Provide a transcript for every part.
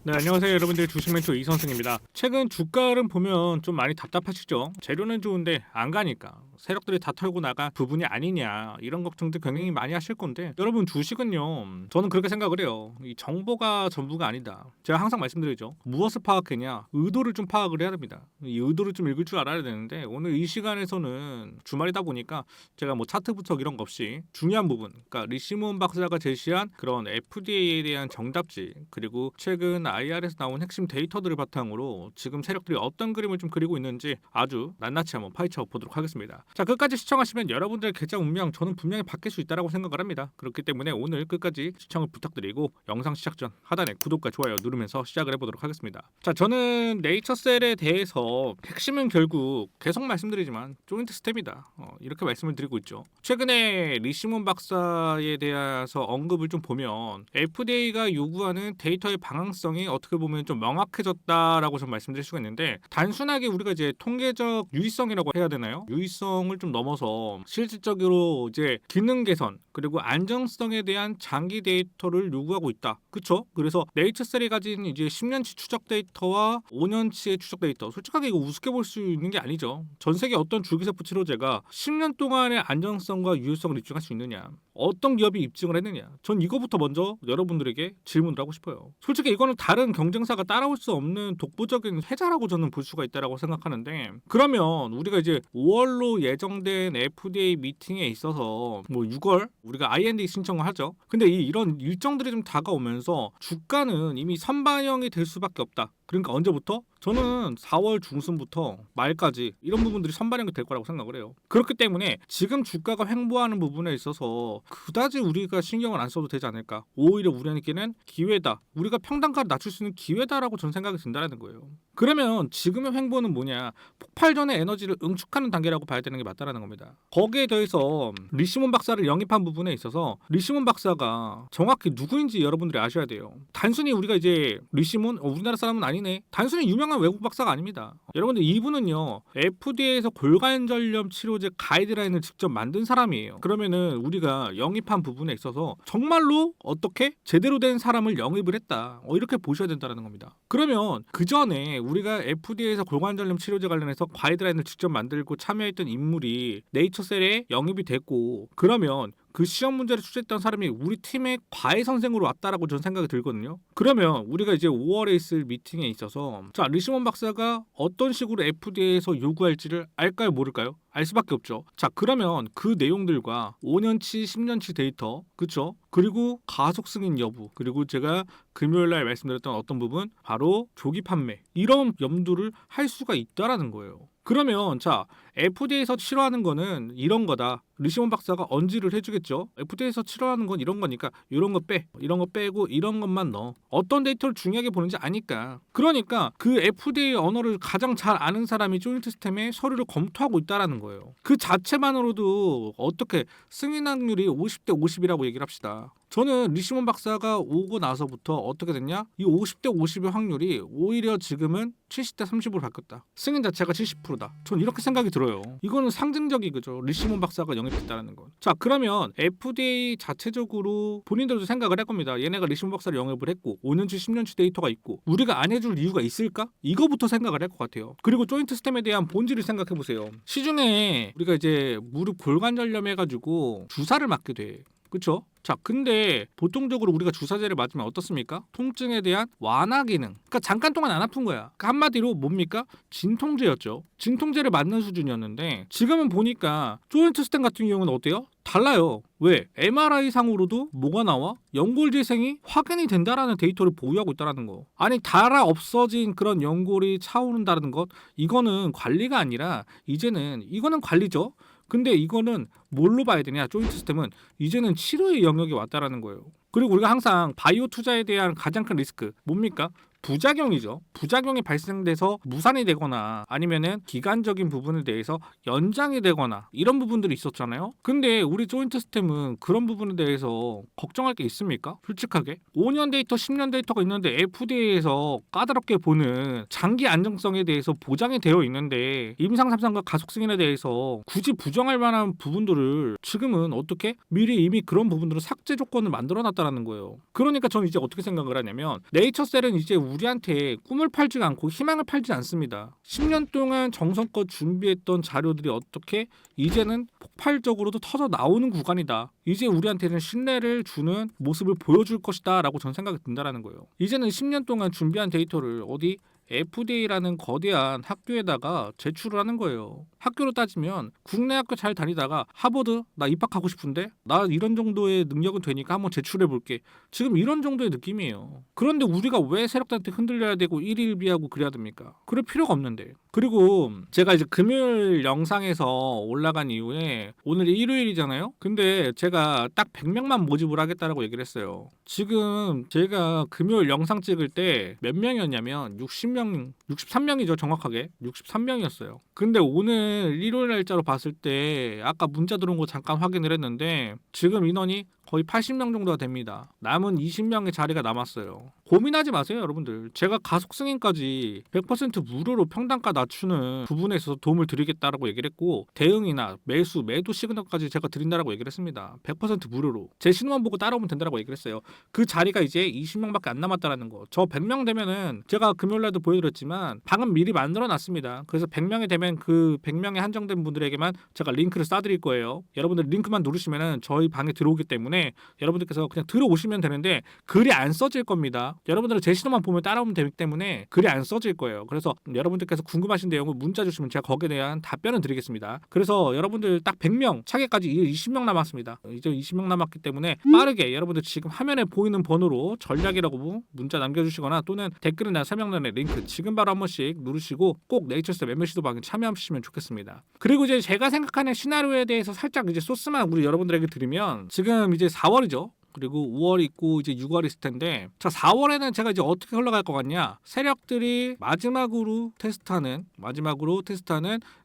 네, 안녕하세요 여러분들. 주식멘토 이선승입니다. 최근 주가를 보면 좀 많이 답답하시죠? 재료는 좋은데 안 가니까 세력들이 다 털고 나간 부분이 아니냐, 이런 걱정들 굉장히 많이 하실 건데, 여러분 주식은요, 저는 그렇게 생각을 해요. 이 정보가 전부가 아니다. 제가 항상 말씀드리죠. 무엇을 파악했냐, 의도를 좀 파악을 해야 됩니다. 이 의도를 좀 읽을 줄 알아야 되는데, 오늘 이 시간에서는 주말이다 보니까 제가 뭐 차트 분석 이런 거 없이 중요한 부분, 그러니까 리시몬 박사가 제시한 그런 FDA에 대한 정답지, 그리고 최근 IR에서 나온 핵심 데이터들을 바탕으로 지금 세력들이 어떤 그림을 좀 그리고 있는지 아주 낱낱이 한번 파헤쳐 보도록 하겠습니다. 자, 끝까지 시청하시면 여러분들의 계정 운명 저는 분명히 바뀔 수 있다고 생각을 합니다. 그렇기 때문에 오늘 끝까지 시청을 부탁드리고, 영상 시작 전 하단에 구독과 좋아요 누르면서 시작을 해보도록 하겠습니다. 자, 저는 네이처셀에 대해서 핵심은 결국 계속 말씀드리지만 조인트 스텝이다, 이렇게 말씀을 드리고 있죠. 최근에 리시몬 박사에 대해서 언급을 좀 보면 FDA가 요구하는 데이터의 방향성이 어떻게 보면 좀 명확해졌다라고 좀 말씀드릴 수가 있는데, 단순하게 우리가 이제 통계적 유의성이라고 해야 되나요? 유의성을 좀 넘어서 실질적으로 이제 기능 개선 그리고 안정성에 대한 장기 데이터를 요구하고 있다. 그쵸? 그래서 네이처셀이 가진 이제 10년치 추적 데이터와 5년치의 추적 데이터, 솔직하게 이거 우습게 볼 수 있는 게 아니죠. 전 세계 어떤 줄기세포 치료제가 10년 동안의 안정성과 유효성을 입증할 수 있느냐, 어떤 기업이 입증을 했느냐, 전 이거부터 먼저 여러분들에게 질문을 하고 싶어요. 솔직히 이거는 다른 경쟁사가 따라올 수 없는 독보적인 혜자라고 저는 볼 수가 있다고 생각하는데, 그러면 우리가 이제 5월로 예정된 FDA 미팅에 있어서 뭐 6월 우리가 IND 신청을 하죠. 근데 이런 일정들이 좀 다가오면서 주가는 이미 선반영이 될 수밖에 없다. 그러니까 언제부터? 저는 4월 중순부터 말까지 이런 부분들이 선반영이 될 거라고 생각을 해요. 그렇기 때문에 지금 주가가 횡보하는 부분에 있어서 그다지 우리가 신경을 안 써도 되지 않을까. 오히려 우리에게는 기회다. 우리가 평단가를 낮출 수 있는 기회다라고 저는 생각이 든다는 거예요. 그러면 지금의 횡보는 뭐냐? 폭발 전의 에너지를 응축하는 단계라고 봐야 되는 게 맞다라는 겁니다. 거기에 더해서 리시몬 박사를 영입한 부분에 있어서 리시몬 박사가 정확히 누구인지 여러분들이 아셔야 돼요. 단순히 우리가 이제 리시몬 우리나라 사람은 아니네, 단순히 유명한 외국 박사가 아닙니다. 여러분들 이분은요, FDA에서 골간절염 치료제 가이드라인을 직접 만든 사람이에요. 그러면은 우리가 영입한 부분에 있어서 정말로 어떻게 제대로 된 사람을 영입을 했다, 이렇게 보셔야 된다는 겁니다. 그러면 그 전에 우리가 FDA에서 골간절염 치료제 관련해서 가이드라인을 직접 만들고 참여했던 인물이 네이처셀에 영입이 됐고, 그러면 그 시험 문제를 출제했던 사람이 우리 팀의 과외 선생으로 왔다라고 저는 생각이 들거든요. 그러면 우리가 이제 5월에 있을 미팅에 있어서 자, 리시몬 박사가 어떤 식으로 FDA에서 요구할지를 알까요, 모를까요? 알 수밖에 없죠. 자, 그러면 그 내용들과 5년치, 10년치 데이터, 그쵸? 그리고 가속 승인 여부, 그리고 제가 금요일날 말씀드렸던 어떤 부분, 바로 조기 판매, 이런 염두를 할 수가 있다라는 거예요. 그러면 자, FDA에서 치료하는 거는 이런 거다. 리시몬 박사가 언지를 해주겠죠. FDA에서 치료하는 건 이런 거니까 이런 거 빼, 이런 거 빼고 이런 것만 넣어. 어떤 데이터를 중요하게 보는지 아니까. 그러니까 그 FDA 언어를 가장 잘 아는 사람이 조인트 스템의 서류를 검토하고 있다라는 거예요. 그 자체만으로도 어떻게 승인 확률이 50대 50이라고 얘기를 합시다. 저는 리시몬 박사가 오고 나서부터 어떻게 됐냐? 이 50대 50의 확률이 오히려 지금은 70대 30으로 바뀌었다. 승인 자체가 70%다. 전 이렇게 생각이 들어요. 이거는 상징적이죠. 리시몬 박사가 영입했다는 건. 자, 그러면 FDA 자체적으로 본인들도 생각을 할 겁니다. 얘네가 리시몬 박사를 영입을 했고 5년치 10년치 데이터가 있고 우리가 안 해줄 이유가 있을까? 이거부터 생각을 할 것 같아요. 그리고 조인트 스템에 대한 본질을 생각해 보세요. 시중에 우리가 이제 무릎 골관절염 해가지고 주사를 맞게 돼. 그쵸? 자, 근데 보통적으로 우리가 주사제를 맞으면 어떻습니까? 통증에 대한 완화 기능. 그러니까 잠깐 동안 안 아픈 거야. 그러니까 한마디로 뭡니까? 진통제였죠. 진통제를 맞는 수준이었는데, 지금은 보니까 조인트 스템 같은 경우는 어때요? 달라요. 왜? MRI 상으로도 뭐가 나와? 연골 재생이 확인이 된다라는 데이터를 보유하고 있다는 거. 아니, 달아 없어진 그런 연골이 차오른다는 것, 이거는 관리가 아니라 이제는 이거는 관리죠. 근데 이거는 뭘로 봐야 되냐? 조인트 스템은 이제는 치료의 영역에 왔다라는 거예요. 그리고 우리가 항상 바이오 투자에 대한 가장 큰 리스크 뭡니까? 부작용이죠. 부작용이 발생돼서 무산이 되거나 아니면은 기간적인 부분에 대해서 연장이 되거나 이런 부분들이 있었잖아요. 근데 우리 조인트 스템은 그런 부분에 대해서 걱정할 게 있습니까? 솔직하게 5년 데이터 10년 데이터가 있는데 FDA에서 까다롭게 보는 장기 안정성에 대해서 보장이 되어 있는데 임상 3상과 가속 승인에 대해서 굳이 부정할 만한 부분들을 지금은 어떻게 미리 이미 그런 부분들은 삭제 조건을 만들어 놨다라는 거예요. 그러니까 저는 이제 어떻게 생각을 하냐면 네이처셀은 이제 우리한테 꿈을 팔지 않고 희망을 팔지 않습니다. 10년 동안 정성껏 준비했던 자료들이 어떻게 이제는 폭발적으로도 터져 나오는 구간이다. 이제 우리한테는 신뢰를 주는 모습을 보여줄 것이다 라고 전 생각이 든다라는 거예요. 이제는 10년 동안 준비한 데이터를 어디 FDA라는 거대한 학교에다가 제출을 하는 거예요. 학교로 따지면 국내 학교 잘 다니다가 하버드 나 입학하고 싶은데 나 이런 정도의 능력은 되니까 한번 제출해 볼게. 지금 이런 정도의 느낌이에요. 그런데 우리가 왜 세력들한테 흔들려야 되고 일일비하고 그래야 됩니까? 그럴 필요가 없는데. 그리고 제가 이제 금요일 영상에서 올라간 이후에 오늘 일요일이잖아요. 근데 제가 딱 100명만 모집을 하겠다라고 얘기를 했어요. 지금 제가 금요일 영상 찍을 때 몇 명이었냐면 60명, 63명이죠 정확하게 63명이었어요. 근데 오늘 일요일 날짜로 봤을 때 아까 문자 들어온 거 잠깐 확인을 했는데 지금 인원이 거의 80명 정도가 됩니다. 남은 20명의 자리가 남았어요. 고민하지 마세요 여러분들. 제가 가속 승인까지 100% 무료로 평단가 낮추는 부분에 있어서 도움을 드리겠다라고 얘기를 했고 대응이나 매수, 매도 시그널까지 제가 드린다라고 얘기를 했습니다. 100% 무료로. 제 신호만 보고 따라오면 된다라고 얘기를 했어요. 그 자리가 이제 20명밖에 안 남았다라는 거. 저 100명 되면은 제가 금요일날도 보여드렸지만 방은 미리 만들어놨습니다. 그래서 100명이 되면 그 100명에 한정된 분들에게만 제가 링크를 쏴드릴 거예요. 여러분들 링크만 누르시면은 저희 방에 들어오기 때문에 여러분들께서 그냥 들어오시면 되는데 글이 안 써질 겁니다. 여러분들은 제 신호만 보면 따라오면 되기 때문에 글이 안 써질 거예요. 그래서 여러분들께서 궁금하신 내용을 문자 주시면 제가 거기에 대한 답변을 드리겠습니다. 그래서 여러분들 딱 100명 차기까지 20명 남았습니다. 이제 20명 남았기 때문에 빠르게 여러분들 지금 화면에 보이는 번호로 전략이라고 문자 남겨주시거나 또는 댓글이나 설명란에 링크 지금 바로 한 번씩 누르시고 꼭 네이처스 멤버십도 방에 참여하시면 좋겠습니다. 그리고 이제 제가 생각하는 시나리오에 대해서 살짝 이제 소스만 우리 여러분들에게 드리면 지금 이제 4월이죠. 그리고 5월 있고 이제 6월 있을 텐데 자 4월에는 제가 이제 어떻게 흘러갈 것 같냐 세력들이 마지막으로 테스트하는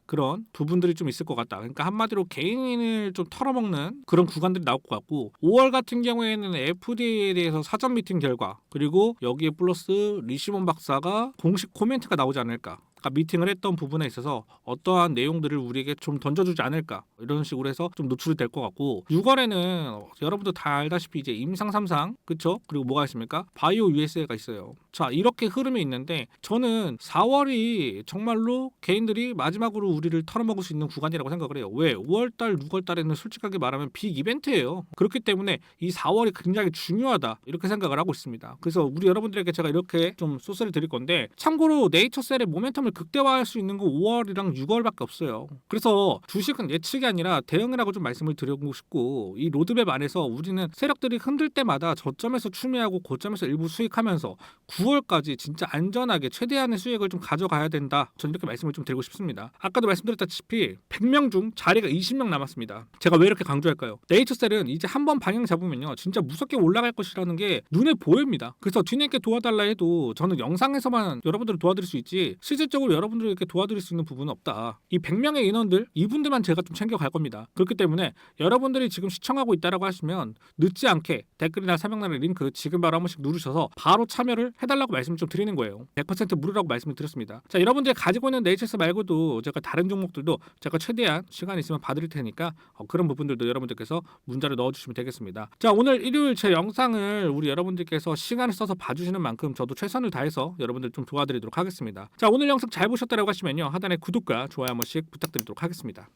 그런 부분들이 좀 있을 것 같다. 그러니까 한마디로 개인을 좀 털어먹는 그런 구간들이 나올 것 같고 5월 같은 경우에는 FDA에 대해서 사전 미팅 결과 그리고 여기에 플러스 리시몬 박사가 공식 코멘트가 나오지 않을까. 미팅을 했던 부분에 있어서 어떠한 내용들을 우리에게 좀 던져주지 않을까 이런 식으로 해서 좀 노출이 될 것 같고 6월에는 여러분들 다 알다시피 이제 임상 3상 그쵸? 그리고 뭐가 있습니까? 바이오 USA가 있어요. 자 이렇게 흐름이 있는데 저는 4월이 정말로 개인들이 마지막으로 우리를 털어먹을 수 있는 구간이라고 생각을 해요. 왜? 5월달 6월달에는 솔직하게 말하면 빅 이벤트예요. 그렇기 때문에 이 4월이 굉장히 중요하다 이렇게 생각을 하고 있습니다. 그래서 우리 여러분들에게 제가 이렇게 좀 소스를 드릴 건데 참고로 네이처셀의 모멘텀을 극대화할 수 있는 거 5월이랑 6월밖에 없어요. 그래서 주식은 예측이 아니라 대응이라고 좀 말씀을 드리고 싶고 이 로드맵 안에서 우리는 세력들이 흔들 때마다 저점에서 추매하고 고점에서 일부 수익하면서 9월까지 진짜 안전하게 최대한의 수익을 좀 가져가야 된다. 저는 이렇게 말씀을 좀 드리고 싶습니다. 아까도 말씀드렸다시피 100명 중 자리가 20명 남았습니다. 제가 왜 이렇게 강조할까요? 네이처셀은 이제 한번 방향 잡으면요. 진짜 무섭게 올라갈 것이라는 게 눈에 보입니다. 그래서 뒤늦게 도와달라 해도 저는 영상에서만 여러분들을 도와드릴 수 있지 실질적으로 여러분들에게 도와드릴 수 있는 부분은 없다. 이 100명의 인원들 이분들만 제가 좀 챙겨갈 겁니다. 그렇기 때문에 여러분들이 지금 시청하고 있다라고 하시면 늦지 않게 댓글이나 설명란의 링크 지금 바로 한 번씩 누르셔서 바로 참여를 해달라고 말씀을 좀 드리는 거예요. 100% 무료라고 말씀을 드렸습니다. 자 여러분들이 가지고 있는 네이처스 말고도 제가 다른 종목들도 제가 최대한 시간 있으면 봐드릴 테니까 그런 부분들도 여러분들께서 문자를 넣어주시면 되겠습니다. 자 오늘 일요일 제 영상을 우리 여러분들께서 시간을 써서 봐주시는 만큼 저도 최선을 다해서 여러분들 좀 도와드리도록 하겠습니다. 자 오늘 영상 잘 보셨다고 하시면요 하단에 구독과 좋아요 한 번씩 부탁드리도록 하겠습니다.